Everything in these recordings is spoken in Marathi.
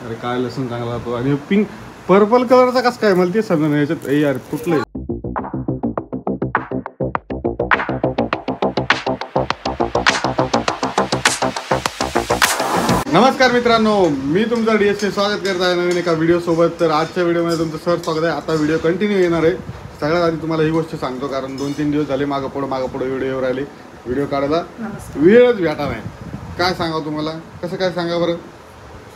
अरे काय लसूण चांगला होतो आणि पिंक पर्पल कलरचा कसं काय मला ते समजा नाही याच्यात यार कुठलं. नमस्कार मित्रांनो, मी तुमचा डीएसपी स्वागत करत आहे नवीन एका व्हिडिओ सोबत. तर आजच्या व्हिडिओमध्ये तुमचं सर स्वागत आहे. आता व्हिडिओ कंटिन्यू येणार आहे. सगळ्यात आधी तुम्हाला ही गोष्ट सांगतो, कारण 2-3 दिवस झाले मागं पुढं व्हिडिओ राहिले. व्हिडिओ काढायला वेळच भेटा नाही. काय सांगा तुम्हाला, कसं काय सांगा बरं.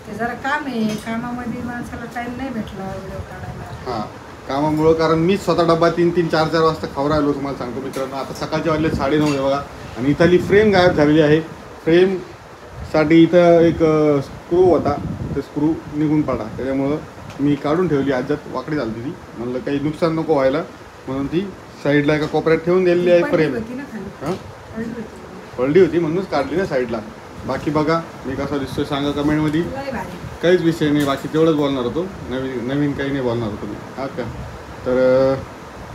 ते जरा काम आहे, कामामध्ये माणसाला टाइम नाही भेटला व्हिडिओ काढायला. हां, कामामुळं. कारण मी स्वतः डब्बा 3-4 वाजता खाऊ राहिलो. तुम्हाला सांगतो मित्रांनो, आता सकाळचे वाजले 9:30 बघा. आणि इथली फ्रेम गायब झालेली आहे. फ्रेमसाठी इथं एक स्क्रू होता, ते स्क्रू निघून पडा, त्याच्यामुळं मी काढून ठेवली. आज्यात वाकडी झाली ती, म्हणलं काही नुकसान नको व्हायला म्हणून ती साईडला एका कोपऱ्यात ठेवून दिलेली आहे फ्रेम. हां, पडली होती म्हणूनच काढली ना साईडला. बाकी बघा मी कसा दिसतोय सांगा कमेंटमध्ये. काहीच विषय नाही, बाकी तेवढंच बोलणार होतो. नवीन काही नाही बोलणार होतो मी. हा का, तर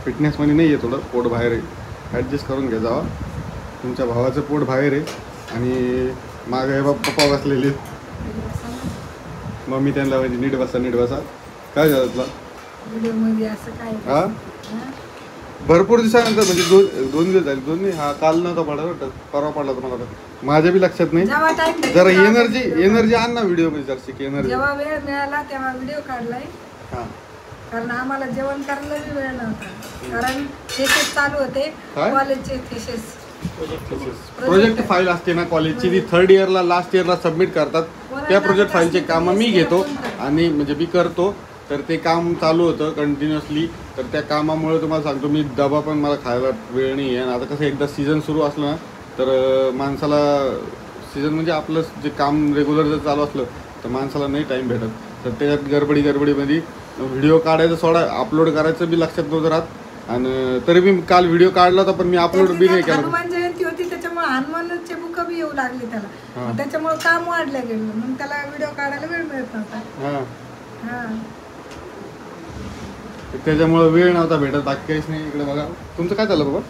फिटनेसमध्ये नाही आहे, थोडं पोट बाहेर आहे. ॲडजस्ट करून घ्या जावा. तुमच्या भावाचं पोट बाहेर आहे आणि मागे हे पप्पा बसलेले. मम्मी त्यांना म्हणजे नीट बसा. काय झालं तुला? हां, भरपूर दिवसानंतर म्हणजे दोन दिवस झाले. दोन नाही, हा काल नव्हता पडला वाटतं, परवा पडला होता मला. माझ्या बी लक्षात नाही. जरा एनर्जी आण ना व्हिडिओ मध्ये जरशी की एनर्जी. जेव्हा वेळ मिळाला तेव्हा व्हिडिओ काढलाय. हां, कारण आम्हाला जेवण करायला बी वेळ नव्हता, कारण थेसिस चालू होते कॉलेजचे. थेसिस प्रोजेक्ट फाईल असते ना कॉलेजची, ती 3rd इयरला लास्ट इयरला सबमिट करतात. त्या प्रोजेक्ट फाईलचे कामं मी घेतो आणि म्हणजे मी करतो. तर ते काम चालू होतं कंटिन्युअसली. तर त्या कामामुळे तुम्हाला सांगतो मी, डबा पण मला खायला वेळ नाही आहे. आता कसं एकदा सीझन सुरू असलं ना, तर माणसाला सीझन म्हणजे आपलं जे काम रेग्युलर जर चालू असलं तर माणसाला नाही टाईम भेटत. तर त्याच्यात गडबडीमध्ये व्हिडिओ काढायचं सोडा, अपलोड करायचं बी लक्षात नव्हतं राहत. आणि तरी मी काल व्हिडिओ काढला होता, पण मी अपलोड बी नाही केला. हनुमान जयंती होती, त्याच्यामुळे हनुमानचे बुक बी येऊ लागले त्याला. त्याच्यामुळे काम वाढलं गेलं, मग त्याला व्हिडिओ काढायला वेळ मिळत नव्हता. हां, त्याच्यामुळे वेळ नव्हता भेटत. बाकी काहीच नाही. इकडे बघा, तुमचं काय चाललं बाबा?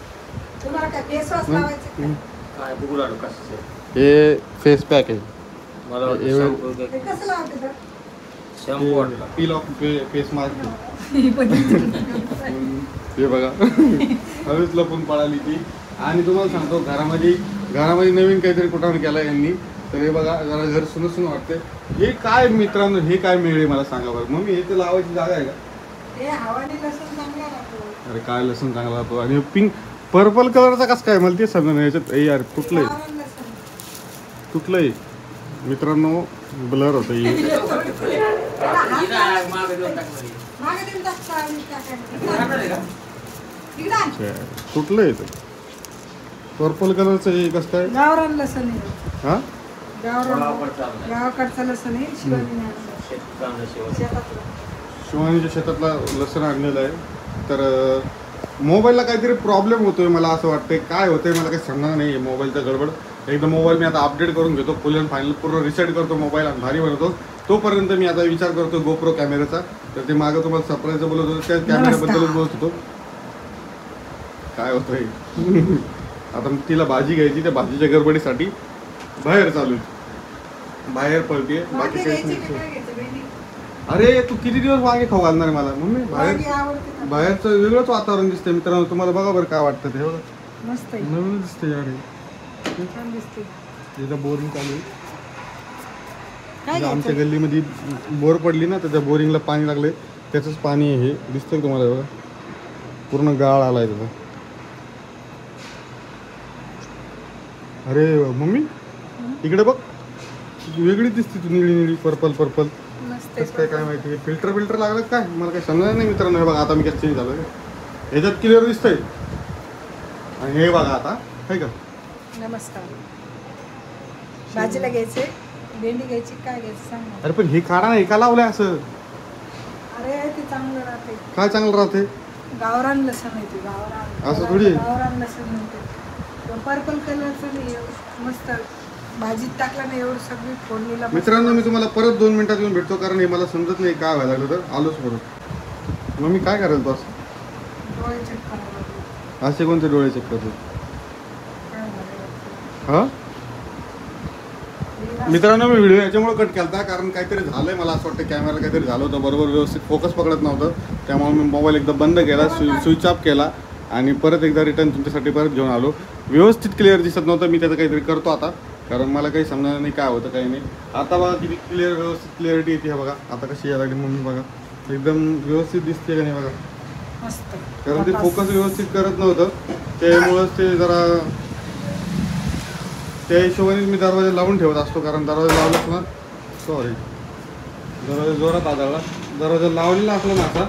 तुम्हाला काय फेस वॉश लावायचं? काय बघू लागलो कसं हे फेस पॅक आहे. मला ते कसं लावते तर? शॅम्पू वाटला. Peel of face mask. हे बघा हवेच लपून पळाली ती. आणि तुम्हाला सांगतो, घरामध्ये नवीन काहीतरी कुठं केलं यांनी. तर हे बघा, जरा घर सुन वाटते. हे काय मित्रांनो, हे काय मिळेल मला सांगा बरं. मग हे तर लावायची जागा आहे का? अरे काय लसूण चांगला होतो आणि पिंक पर्पल कलरचा कसं काय मला ते समजा नाही याच्यात. यार कुठलंही मित्रांनो ब्लर होतं. कुठलं आहे पर्पल कलरचं हे कसं काय? गावरान लसूण आहे. हां, गावाकडचं लसूण आहे. शिवानीच्या शेतातला लसूण आणलेलं आहे. तर मोबाईलला काहीतरी प्रॉब्लेम होतोय मला असं वाटतंय. काय होतंय मला काही समजणार नाही. मोबाईलचा गडबड. एकदा मोबाईल मी आता अपडेट करून घेतो, फुल अँड फायनल पूर्ण रिसेट करतो मोबाईल आणि भारी बनवतो. तोपर्यंत मी आता विचार करतो गोप्रो कॅमेराचा. तर ते मागं तुम्हाला सरप्राईज बोलत होतो, त्या कॅमेऱ्याबद्दलच बोलत होतो. काय होतंय आता तिला भाजी घ्यायची, त्या भाजीच्या गडबडीसाठी बाहेर चालू आहे. बाहेर पळते, बाकी काहीच नाही. अरे तू किती दिवस वांगे खाऊ घालणार आहे मला मम्मी? बाहेरचं वेगळंच वातावरण दिसतंय मित्रांनो. तुम्हाला बघा बरं काय वाटतं ते. मस्त नवीन दिसतंय यार. तिथं बोरिंग चालू आहे. आमच्या गल्लीमध्ये बोर पडली ना, तर त्या बोरिंगला पाणी लागले, त्याचंच पाणी हे दिसतंय तुम्हाला बघा. पूर्ण गाळ आलाय त्याचा. अरे मम्मी इकडे बघ, वेगळी दिसते तू, निळी पर्पल. कसं काय माहिती, फिल्टर लागलं काय मला काही समजणार नाही मित्रांनो. हे बघा आता मी कसं चेंज झालं, ह्याच्यात क्लिअर दिसतंय. आणि हे बघा आता आहे का. नमस्कार. भाजीला घ्यायचे, भेंडी घ्यायची, काय घ्यायचं सांग. अरे पण हे काढा ना, हे का लावलंय असं? अरे ते चांगलं राहते. काय चांगलं राहते? गावरान लसूण आहे ते. गावरान असं थोडी गावरान लसूण म्हणते. पर्पल कलरचं नाही, मस्त भाजीत टाकला नाही एवढं सगळी फोडणीला. मित्रांनो मी तुम्हाला परत 2 मिनिटात येऊन भेटतो, कारण हे मला समजत नाही काय व्हायला लागलं. तर आलोच परत. मग मी काय करायला बस? डोळे चेक करायला. असे कोणते डोळे चेक करतो? हां, मित्रांनो मी व्हिडिओ याच्यामुळे कट केला कारण काहीतरी झालंय, मला असं वाटतं कॅमेरा काहीतरी झालं होतं, बरोबर व्यवस्थित फोकस पकडत नव्हतं, त्यामुळे मी मोबाईल एकदा बंद केला, स्विच ऑफ केला आणि परत एकदा रिटर्न तुमच्यासाठी परत घेऊन आलो. व्यवस्थित क्लिअर दिसत नव्हतं, मी त्याचं काहीतरी करतो आता, कारण मला काही समजणार नाही काय होतं काही नाही. आता बघा किती क्लिअर व्यवस्थित क्लिअरिटी येते बघा, आता कशी यायला लागली मम्मी बघा, एकदम व्यवस्थित दिसते का नाही बघा, मस्त. कारण ते फोकस व्यवस्थित करत नव्हतं, त्यामुळंच ते जरा त्या हिशोबाने मी दरवाजा लावून ठेवत असतो, कारण दरवाजा लावलाच ना, सॉरी दरवाजा जोरात आदळला, दरवाजा लावलेला असला ना आता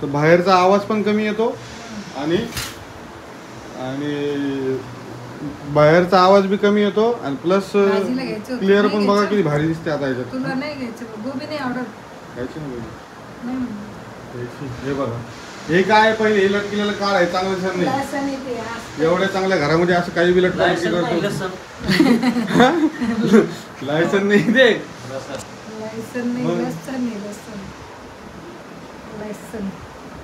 तर बाहेरचा आवाज पण कमी येतो आणि बाहेरचा आवाज बी कमी येतो आणि प्लस भाजीला घ्यायचं होतं. क्लिअर नाही पण बघा घ्यायचं. किती भारी दिसते आता याच्यात. तुला नाही घ्यायचं, गोबी नाही आवडत. घ्यायची ना गोबी. नाही. हे बघा, हे काय पहिले हे लटकेलेलं काळ आहे, चांगलं दिसत नाही. लसण येते, असं. एवढ्या चांगल्या घरामध्ये असं काही बी लटकून लायसन नाही, करतो. लसण. लायसन नाही ते लसण. लसण नाही, मग? लसण नाही, लसण. लसण.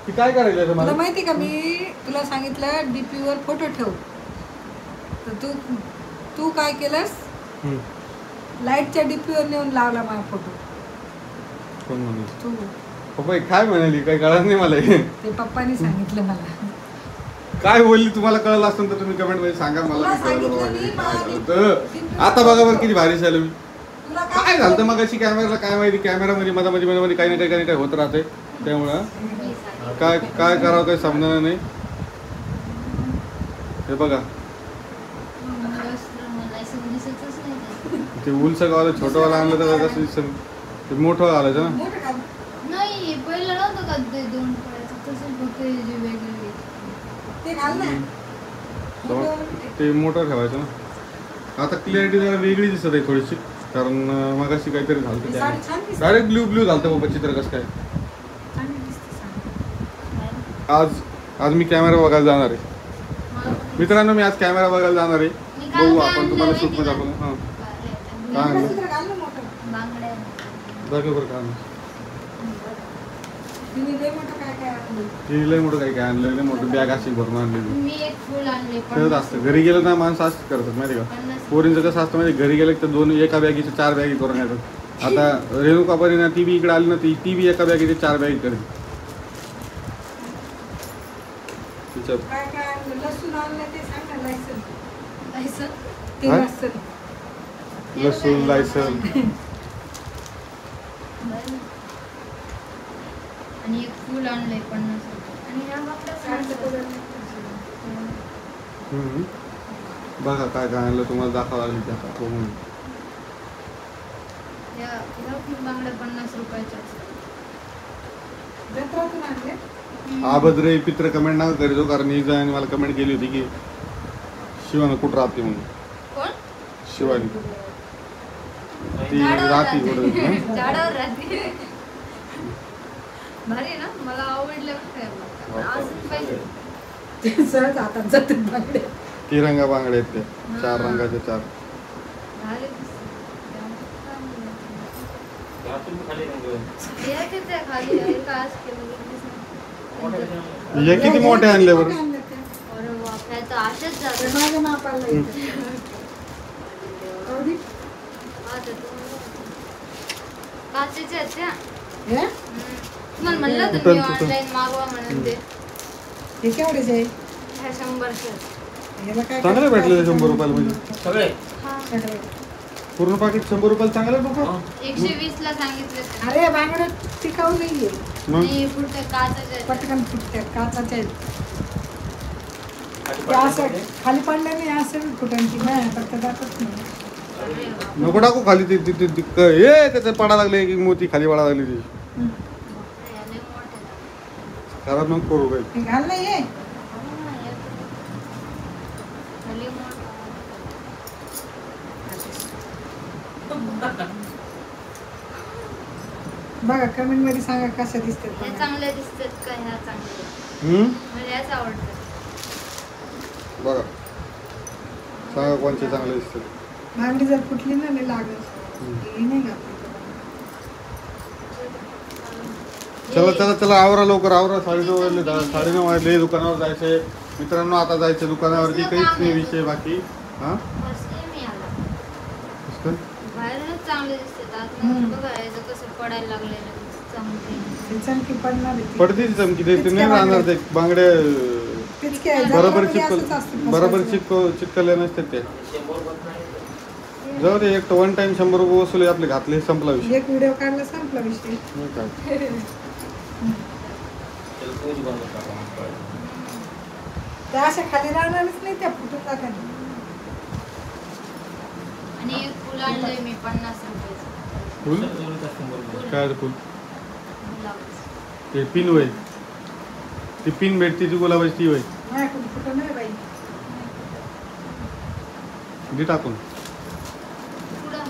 ती काय करायचं आहे तुला मला? माहिती का, मी तुला सांगितलं डीपी वर फोटो ठेव, तर तू काय केलंस, हम्म. लाईटच्या डीपी वर नेऊन लावला माझा फोटो. कोण म्हणे? तू पप्पा काय म्हणाली, काही कळत नाही मला हे. ते पप्पानी सांगितलं मला. काय बोलली, तुम्हाला कळलं असेल तर तुम्ही कमेंट मध्ये सांगा मला. तुला मी कळलं सांगितलं बाबा मी, हे काय मला झालं डीपी- होतं. आता बघा बरं किती भारी झालं मी. तुला काय झालं मग अशी कॅमेराला काय माहिती, कॅमेरामध्ये मध्ये काही ना काही होत राहते, त्यामुळं काय काय करावं काही समजणार नाही. हे बघा ते उलचं गावाला छोटंवाला आणलं तर कसं दिसेल, ते मोठं घालायचं ना. मोठं का? नाही पहिलं नव्हतं का ते दोन पडायचं तसं फक्त हे जे वेगळे ते घाल ना. ते मोठं ठेवायचं ना. आता क्लिअरिटी जरा वेगळी दिसत आहे थोडीशी, कारण मगाशी काहीतरी झालं ही साडी छान दिसते. डायरेक्ट ब्ल्यू झालं बाबा चित्र कसं काय. चांगली दिसते साडी. आज मी कॅमेरा बघायला जाणार आहे मित्रांनो, मी आज कॅमेरा बघायला जाणार आहे. बघू आपण तुम्हाला शूट मध्ये आपण हां काय एवढं आणलं? चित्र घाल ना मोठं. बांगड्या दाखव बरं काय आणलं. तिने लय मोठं काय काय आणलं. ती लय मोठं काही काय आणलं, लय मोठं बॅग अशी भरून आणलेली. मी एक फुल आणले खेळत असतं घरी गेलं ना माणसं असंच करतात माहिती का. 50 पोरींचं कसं असतं माहिती, घरी गेलं तर एका बॅगीच्या 4 बॅगी करून येतात. आता रेणुका परी ना, ती बी इकडे आली ना, ती बी एका बॅगीच्या 4 बॅगी करते. तिच्यात काय काय आणलं. लसूण आणलं ते सांग ना. लायसन. लायसन ते काय? लसूण. लसूण लायसन आणि एक फुल आणलंय 50 आणि ह्या बाकड्या साडीचं कलर नाही. बघा काय काय आणलं तुम्हाला दाखवा लागेल. ह्या फुल बांगड्या 50 रुपयाच्या जत्रातून आणले. अभद्रे पित्र कमेंट नका करीतो, कारण ही जण मला कमेंट केली होती की शिवानी कुठं राहते म्हणून. कोण शिवानी ती झाडावर राहते राहते. कुठं झाडावर राहते भारी आहे ना, मला आवडलं बरं का. अजून पाहिजे ते सहज हातात जातात बांगडे. तिरंगा बांगड्या आहेत त्या 4 रंगाच्या 4. भारी दिसतं. यातून खाली रंग. या तिथे खाली आहे का आज केलं दिसत नाही. हे किती मोठे आणले बरं. मोठे आणले ते. अरे बापरे, आता असेच ते जातं. माझ्या मापाला येतं. कवडी? काचेचे आहेत त्या. हे? तुम्हाला म्हणलं होतं कुठं- मी कुठं? ऑनलाईन मागवा म्हणून ते. हे केवढेच आहे? ह्या 100चे आहेत. याला काय चांगले भेटले 100 रुपयाला म्हणजे. सगळे हा. सगळे. पूर्ण पाकिट 100 रुपयाला चांगलं आहे बाबा. 120 ला सांगितलं ते. अरे बांगड्या टिकाऊ नाहीये. मग आणि पुढे काचेचे आहेत. पटकन फुटतात. काचाच्या आहेत. खाली ते असं पडले. खाली पडलं नाही, असं बी फुटायची नाही, फक्त जातच नाही. अरे बाप. नको टाकू खाली ते हे त्याचं पडा लागले की मोती खाली पडा लागली ती. लय मोठे आहेत. खराब नको करू काही. हे घाल ना हे. हो ना, हे लय मोठे. बघा कमेंट मध्ये सांगा कसं दिसतात हे बांगड्या. चांगले दिसतात का ह्या चांगले? मला याच आवडतात. बघा सांगा कोणचे चांगले दिसतात. भांडी जर फुटली ना नाही लागत. हे नाही घातलं. चला चला चला आवरा लवकर आवरा. 9:30 वाजले 9:30 वाजले. दुकानावर जायचंय मित्रांनो, आता जायचं दुकानावरती. काहीच नाही विषय बाकी. हा फर्स्ट टाइम मी आला. कसं काय? बाहेरूनच चांगले दिसतात आतमध्ये बघा याचं कसं पडायला लागलेलं चांगले ते चमकी पडणार आहे ती. पडते ती चमकी ते पिचक्या नाही राहणार ते बांगड्या पिचक्या आहे. बरोबर जत्रामध्ये असंच असतं बरोबर फसवायचं. चिटकले नसते ते 100 बस नाही जाऊ दे एक वन टाइम 100 रुपये वसुली आपले घातले संपला विषय एक व्हिडिओ काढला संपला विषय. मग काय. त्याला तोच बंद टाका मग काय. त्या अशा खाली राहणारच नाही त्या फुटून टाकायला. आणि एक फुल आणलंय मी 50 रुपयाचं फुल जोडीचा 100 रुपये. काय रे फुल गुलाबाचं. ते पिन होय ती पिन भेटते ती गुलाबाची ती होय माझ्याकडून फुटून नाही बाई. ती टाकून पुढं.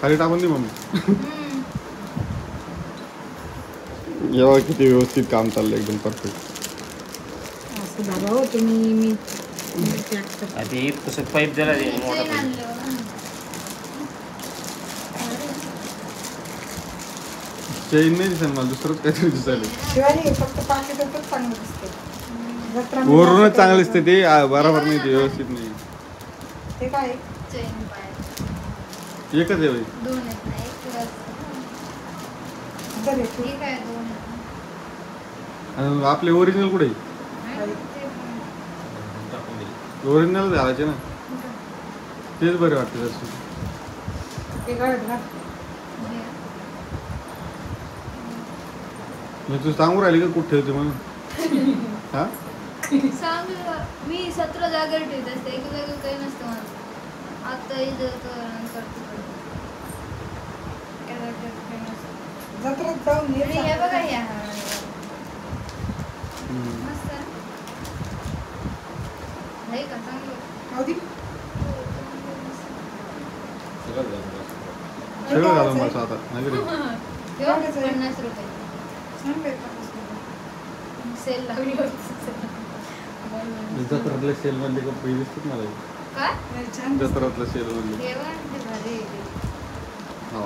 खाली टाकून दे मम्मी हम्म. जेव्हा किती व्यवस्थित काम चाललं एकदम परफेक्ट असं झालं हो तुम्ही मी आता हे कसं पाईप दिला ते मोठा चैन पाईप. आणलं ना. चेन नाही दिसेल मला दुसरंच काहीतरी दिसायला शिवाय फक्त पाकिटातच चांगलं दिसते. जत्रामध्ये वरूनच असं चांगलं काही दिसते ते बरोबर नाही ते व्यवस्थित नाही ते काय आहे? चैन पाय एकच आहे बाई. दोन आहेत ना एक किंवा जर हे ठीक आहे दोन आहेत. आणि आपले ओरिजिनल कुठे आणि ते पण. टाकून दिली. ओरिजिनल घालायचे ना तेच बरे वाटते तसं हे गळत घाल. हे. मी तू सांगू राहिली का कुठे ठेवते म्हणून हा सांग मी 17 जागेवर ठेवत असते एका जागेवर काही नसतं माझं आता इथं करतो एका जागेवर काही नसतं. जत्रात जाऊन ये आणि हे बघा ह्या हम्म. मस्त आहे. आहे का चांगलं खाऊ दे. सगळं झालं. सगळं घालून बस आता नाही रे तेव्हा 50 रुपये छान भेटतात. सेल लागली होती जत्रातल्या सेल मधले कपडे दिसतात मला काय नाही, छान दिसतं. जत्रातल्या सेल मधले तेव्हा ते भारी आहे ते. हो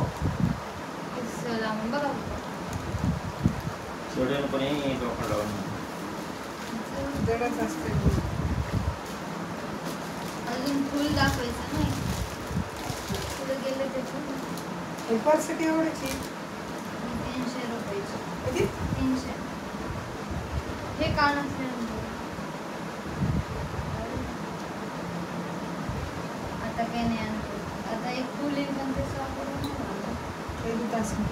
किस्सा लावून बघा सोड्यानं पण हे डोकं लावून. जडच असते. अजून फुल दाखवायचं नाही पुढे गेले त्याच्यात हे पर्स किती एवढ्याची? 300 रुपयाची किती? 300 हे कान असल्यानंतर आता काही नाही आणतो आता एक फुल येईल पण ते वापरून नाही झालं. हे दूध असतं.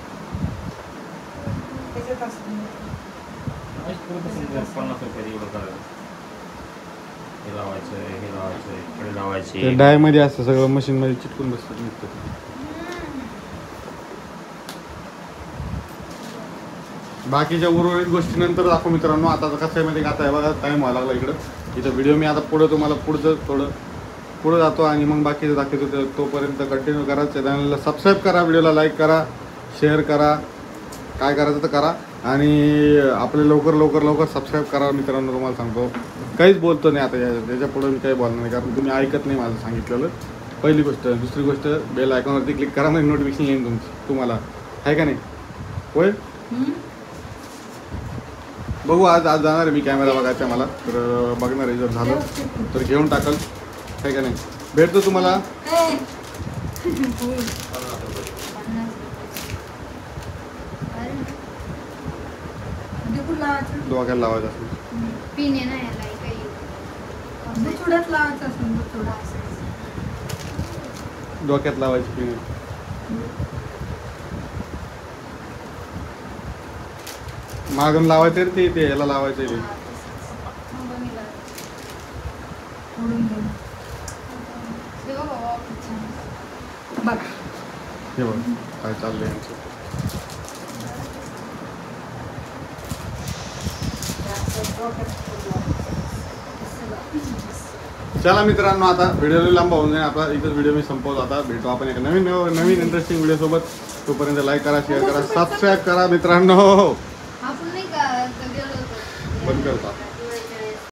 त्याच्यात असतं. आज पुढं समजा 50 रुपये एवढं करायचं. हे लावायचं हे लावायचं इकडे ते लावायचे. डाय मध्ये असतं सगळं मशीन मध्ये चिटकून बसतात निघतं बाकीच्या उर्वरित गोष्टी नंतर दाखवू मित्रांनो आता कसं आहे मध्ये आता आहे बघा टाइम व्हायला लागला इकडं इथं व्हिडिओ मी आता पुढं तुम्हाला पुढचं थोडं पुढं जातो आणि मग बाकीचं दाखवतो तोपर्यंत कंटिन्यू करा चॅनलला सबस्क्राईब करा व्हिडिओला लाईक करा शेअर करा काय करायचं तर करा आणि आपले लवकर सबस्क्राईब करा मित्रांनो तुम्हाला सांगतो काहीच बोलतो नाही आता याच्या पुढे मी काही बोलणार नाही कारण तुम्ही ऐकत नाही माझं सांगितलेलं पहिली गोष्ट दुसरी गोष्ट बेल आयकॉनवरती क्लिक करा म्हणजे नोटिफिकेशन येईल तुम्हाला आहे का नाही होय बघू आज जाणार आहे मी कॅमेरा बघायचा मला तर बघणार आहे जर झालं तर घेऊन टाकल आहे का नाही भेटतो तुम्हाला हे. 50 डिपूट लावायचं. डोक्याला लावायचं असेल पिने नाही याला काही बुचुड्यात लावायचं असं बुचुडा. डोक्यात लावायची पिन मागून लावायचं रे ते याला लावायचं आहे ते ओढून घे. बघ. हे बघ काय चाललंय यांचं चला मित्रांनो आता व्हिडिओ लांब होऊन जाईल आपला इथंच व्हिडिओ मी संपवतो आता भेटू आपण एक नवीन इंटरेस्टिंग व्हिडिओ सोबत तोपर्यंत लाईक करा शेअर करा सबस्क्राईब करा मित्रांनो आपण नाही का गेलो होतो बंद करता